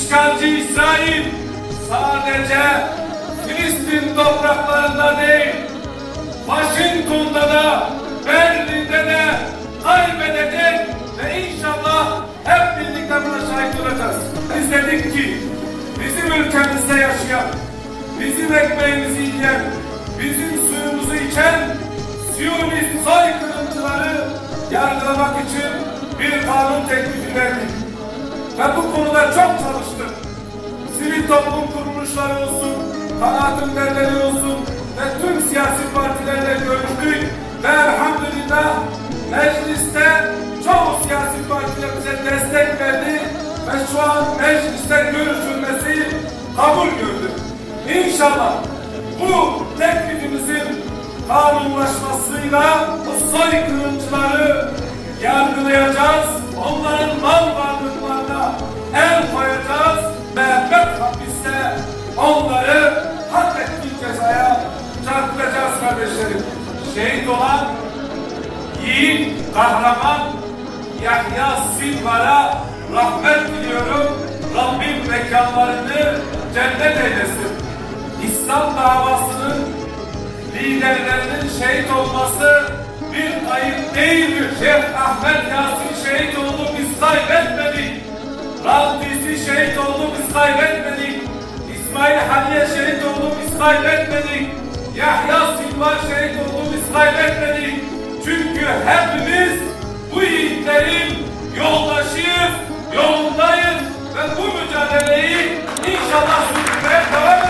İşgalci İsrail sadece Filistin topraklarında değil, Washington'da da, Berlin'de de kaybedecek ve inşallah hep birlikte buna şahit olacağız. Biz dedik ki bizim ülkemizde yaşayan, bizim ekmeğimizi yiyen, bizim suyumuzu içen Siyonist soykırımcıları yargılamak için bir kanun teklifi verdik. Ve bu konuda çok çalıştık. Sivil toplum kuruluşları olsun, kanaat önderleri olsun ve tüm siyasi partilerle görüştük ve elhamdülillah mecliste çoğu siyasi partiler bize destek verdi ve şu an mecliste görüşülmesi kabul gördü. İnşallah bu teklifimizin kanunlaşmasıyla bu soykırımcıları yargılayacağız, onların mal varlıklarına el koyacağız ve ebed hapiste onları hak ettiği cezaya çarptıracağız kardeşlerim. Şehit olan yiğit, kahraman Yahya Silvar'a rahmet diliyorum. Rabbim mekanlarını cennet eylesin. İslam davasının liderlerinin şehit olması bir kayıp değildir. Şeyh Ahmet Yasin şehit oldu, biz kaybetmedik. Rabbisi şehit oldu, biz kaybetmedik. İsmail Haniye şehit oldu, biz kaybetmedik. Yahya Silvar şehit oldu, biz kaybetmedik. Çünkü hepimiz bu yiğitlerin yoldaşıyız, yolundayız ve bu mücadeleyi inşallah sürdürmeye devam edeceğiz.